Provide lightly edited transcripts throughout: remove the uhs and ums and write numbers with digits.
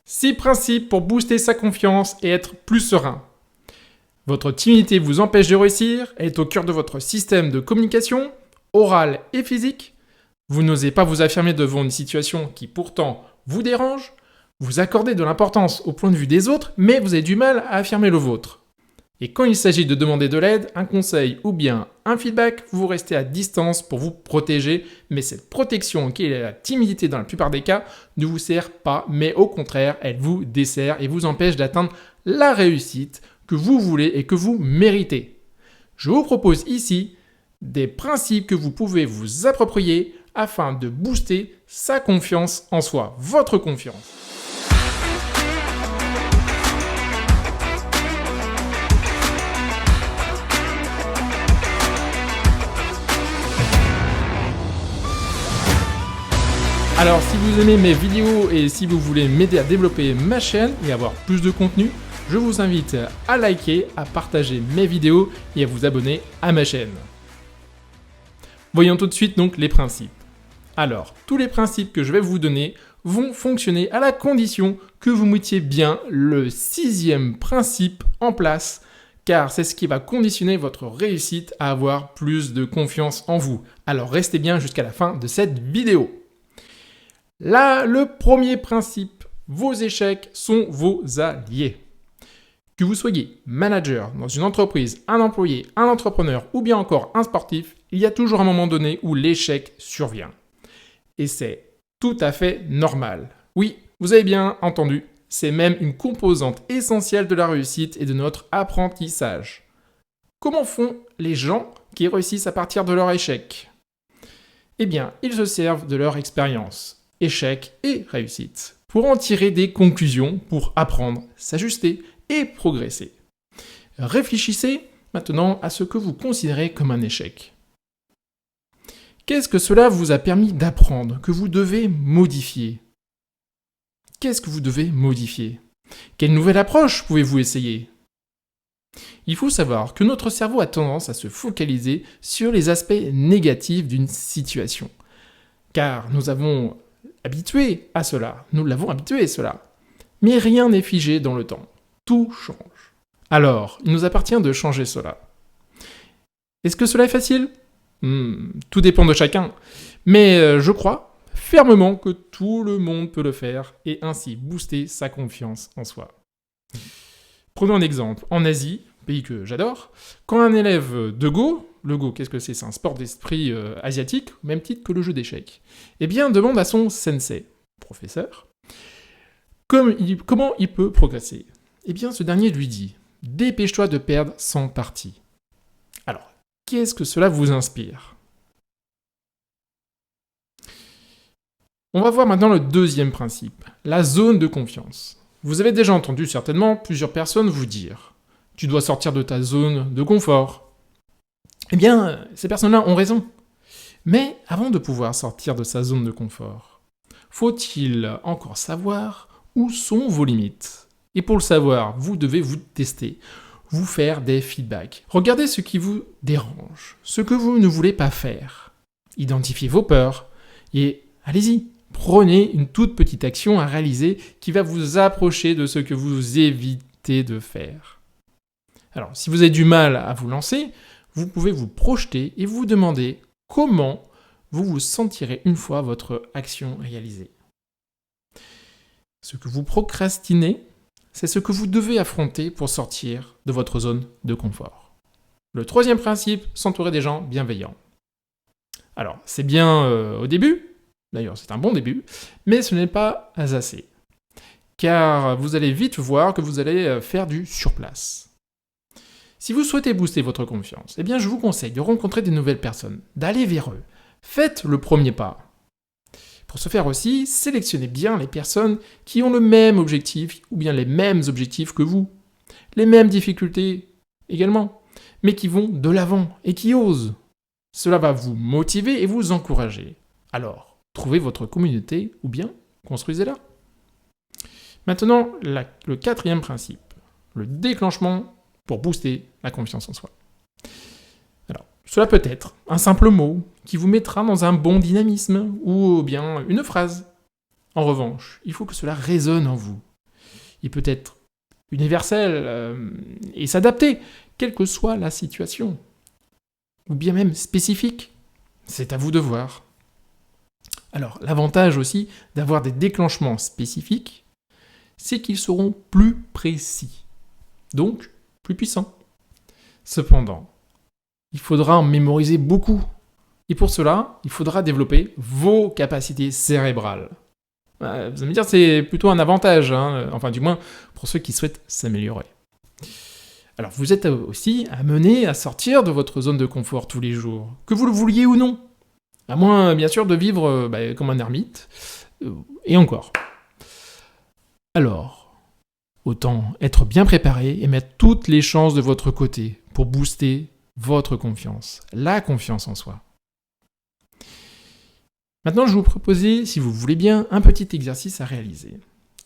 6 principes pour booster sa confiance et être plus serein. Votre timidité vous empêche de réussir, elle est au cœur de votre système de communication, orale et physique. Vous n'osez pas vous affirmer devant une situation qui pourtant vous dérange. Vous accordez de l'importance au point de vue des autres, mais vous avez du mal à affirmer le vôtre. Et quand il s'agit de demander de l'aide, un conseil ou bien un feedback, vous restez à distance pour vous protéger, mais cette protection qui est la timidité dans la plupart des cas ne vous sert pas, mais au contraire, elle vous dessert et vous empêche d'atteindre la réussite que vous voulez et que vous méritez. Je vous propose ici des principes que vous pouvez vous approprier afin de booster sa confiance en soi, votre confiance. Alors si vous aimez mes vidéos et si vous voulez m'aider à développer ma chaîne et avoir plus de contenu, je vous invite à liker, à partager mes vidéos et à vous abonner à ma chaîne. Voyons tout de suite donc les principes. Alors, tous les principes que je vais vous donner vont fonctionner à la condition que vous mettiez bien le 6e principe en place, car c'est ce qui va conditionner votre réussite à avoir plus de confiance en vous. Alors restez bien jusqu'à la fin de cette vidéo. Là, le premier principe, vos échecs sont vos alliés. Que vous soyez manager dans une entreprise, un employé, un entrepreneur ou bien encore un sportif, il y a toujours un moment donné où l'échec survient. Et c'est tout à fait normal. Oui, vous avez bien entendu, c'est même une composante essentielle de la réussite et de notre apprentissage. Comment font les gens qui réussissent à partir de leur échec ? Eh bien, ils se servent de leur expérience, échec et réussite, pour en tirer des conclusions, pour apprendre, s'ajuster et progresser. Réfléchissez maintenant à ce que vous considérez comme un échec. Qu'est-ce que cela vous a permis d'apprendre, que vous devez modifier ? Qu'est-ce que vous devez modifier ? Quelle nouvelle approche pouvez-vous essayer ? Il faut savoir que notre cerveau a tendance à se focaliser sur les aspects négatifs d'une situation. Car nous avons habitué à cela, nous l'avons habitué à cela. Mais rien n'est figé dans le temps. Tout change. Alors, il nous appartient de changer cela. Est-ce que cela est facile ? Tout dépend de chacun. Mais je crois fermement que tout le monde peut le faire et ainsi booster sa confiance en soi. Prenons un exemple. En Asie, pays que j'adore, quand un élève de Go, le Go, qu'est-ce que c'est ? C'est un sport d'esprit asiatique, au même titre que le jeu d'échecs. Eh bien, demande à son sensei, professeur, comment il peut progresser. Eh bien, ce dernier lui dit « Dépêche-toi de perdre 100 parties ». Alors, qu'est-ce que cela vous inspire ? On va voir maintenant le deuxième principe, la zone de confiance. Vous avez déjà entendu certainement plusieurs personnes vous dire « Tu dois sortir de ta zone de confort ». Eh bien, ces personnes-là ont raison. Mais avant de pouvoir sortir de sa zone de confort, faut-il encore savoir où sont vos limites ? Et pour le savoir, vous devez vous tester, vous faire des feedbacks. Regardez ce qui vous dérange, ce que vous ne voulez pas faire. Identifiez vos peurs et allez-y, prenez une toute petite action à réaliser qui va vous approcher de ce que vous évitez de faire. Alors, si vous avez du mal à vous lancer, vous pouvez vous projeter et vous demander comment vous vous sentirez une fois votre action réalisée. Ce que vous procrastinez, c'est ce que vous devez affronter pour sortir de votre zone de confort. Le troisième principe, s'entourer des gens bienveillants. Alors, c'est bien au début, d'ailleurs c'est un bon début, mais ce n'est pas assez. Car vous allez vite voir que vous allez faire du surplace. Si vous souhaitez booster votre confiance, eh bien je vous conseille de rencontrer des nouvelles personnes, d'aller vers eux. Faites le premier pas. Pour ce faire aussi, sélectionnez bien les personnes qui ont le même objectif ou bien les mêmes objectifs que vous. Les mêmes difficultés également, mais qui vont de l'avant et qui osent. Cela va vous motiver et vous encourager. Alors, trouvez votre communauté ou bien construisez-la. Maintenant, le quatrième principe, le déclenchement pour booster la confiance en soi. Alors, cela peut être un simple mot qui vous mettra dans un bon dynamisme ou bien une phrase. En revanche, il faut que cela résonne en vous. il peut être universel et s'adapter, quelle que soit la situation, ou bien même spécifique. C'est à vous de voir. Alors, l'avantage aussi d'avoir des déclenchements spécifiques, c'est qu'ils seront plus précis, donc plus puissants. Cependant, il faudra en mémoriser beaucoup. Et pour cela, il faudra développer vos capacités cérébrales. Vous allez me dire, c'est plutôt un avantage, enfin du moins pour ceux qui souhaitent s'améliorer. Alors vous êtes aussi amené à sortir de votre zone de confort tous les jours, que vous le vouliez ou non. À moins, bien sûr, de vivre comme un ermite, et encore. Alors, autant être bien préparé et mettre toutes les chances de votre côté pour booster votre confiance, la confiance en soi. Maintenant, je vais vous proposer, si vous voulez bien, un petit exercice à réaliser.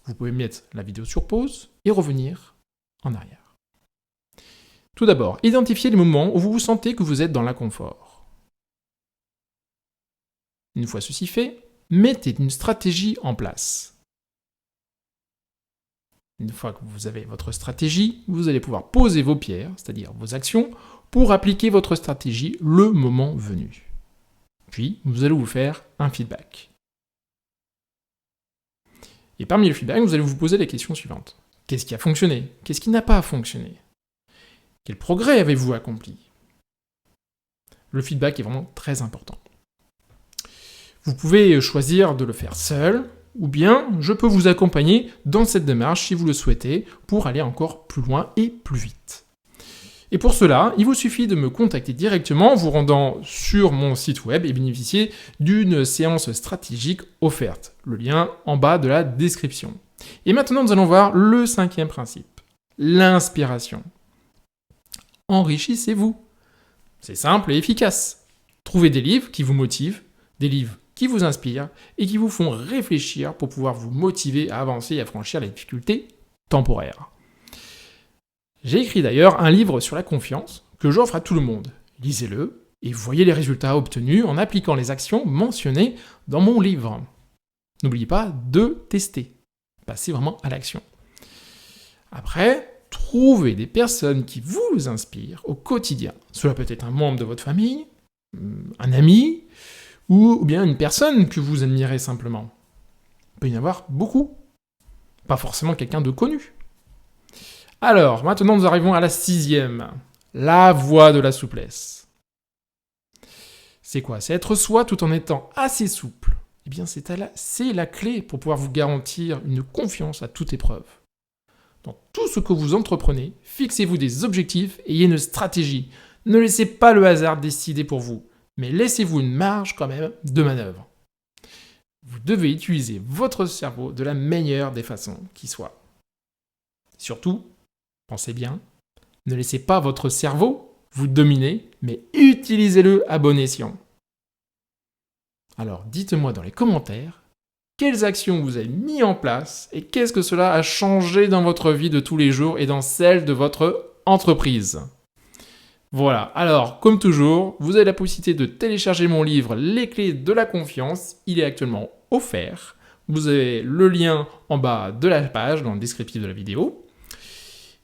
Vous pouvez mettre la vidéo sur pause et revenir en arrière. Tout d'abord, identifiez les moments où vous vous sentez que vous êtes dans l'inconfort. Une fois ceci fait, mettez une stratégie en place. Une fois que vous avez votre stratégie, vous allez pouvoir poser vos pierres, c'est-à-dire vos actions, pour appliquer votre stratégie le moment venu. Puis, vous allez vous faire un feedback. Et parmi le feedback, vous allez vous poser les questions suivantes. Qu'est-ce qui a fonctionné? Qu'est-ce qui n'a pas fonctionné? Quel progrès avez-vous accompli? Le feedback est vraiment très important. Vous pouvez choisir de le faire seul, ou bien je peux vous accompagner dans cette démarche si vous le souhaitez, pour aller encore plus loin et plus vite. Et pour cela, il vous suffit de me contacter directement en vous rendant sur mon site web et bénéficier d'une séance stratégique offerte. Le lien en bas de la description. Et maintenant, nous allons voir le 5e principe, l'inspiration. Enrichissez-vous. C'est simple et efficace. Trouvez des livres qui vous motivent, des livres qui vous inspirent et qui vous font réfléchir pour pouvoir vous motiver à avancer et à franchir les difficultés temporaires. J'ai écrit d'ailleurs un livre sur la confiance que j'offre à tout le monde. Lisez-le et voyez les résultats obtenus en appliquant les actions mentionnées dans mon livre. N'oubliez pas de tester. Passez vraiment à l'action. Après, trouvez des personnes qui vous inspirent au quotidien. Cela peut être un membre de votre famille, un ami, ou bien une personne que vous admirez simplement. Il peut y en avoir beaucoup. Pas forcément quelqu'un de connu. Alors, maintenant nous arrivons à la 6e. La voie de la souplesse. C'est quoi? C'est être soi tout en étant assez souple. Eh bien, c'est la clé pour pouvoir vous garantir une confiance à toute épreuve. Dans tout ce que vous entreprenez, fixez-vous des objectifs et ayez une stratégie. Ne laissez pas le hasard décider pour vous, mais laissez-vous une marge quand même de manœuvre. Vous devez utiliser votre cerveau de la meilleure des façons qui soit. Surtout, pensez bien, ne laissez pas votre cerveau vous dominer, mais utilisez-le à bon escient. Alors dites-moi dans les commentaires, quelles actions vous avez mis en place et qu'est-ce que cela a changé dans votre vie de tous les jours et dans celle de votre entreprise. Voilà, alors comme toujours, vous avez la possibilité de télécharger mon livre « Les clés de la confiance ». Il est actuellement offert. Vous avez le lien en bas de la page, dans le descriptif de la vidéo.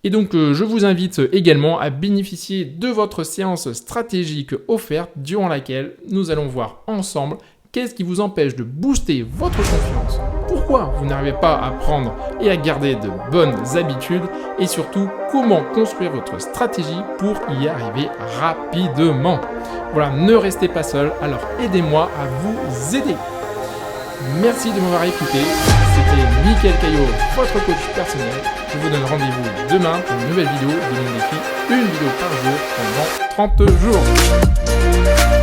Et donc, je vous invite également à bénéficier de votre séance stratégique offerte durant laquelle nous allons voir ensemble qu'est-ce qui vous empêche de booster votre confiance, pourquoi vous n'arrivez pas à prendre et à garder de bonnes habitudes et surtout comment construire votre stratégie pour y arriver rapidement. Voilà, ne restez pas seul, alors aidez-moi à vous aider. Merci de m'avoir écouté, c'était Mickaël Caillot, votre coach personnel. Je vous donne rendez-vous demain pour une nouvelle vidéo de mon défi, une vidéo par jour pendant 30 jours.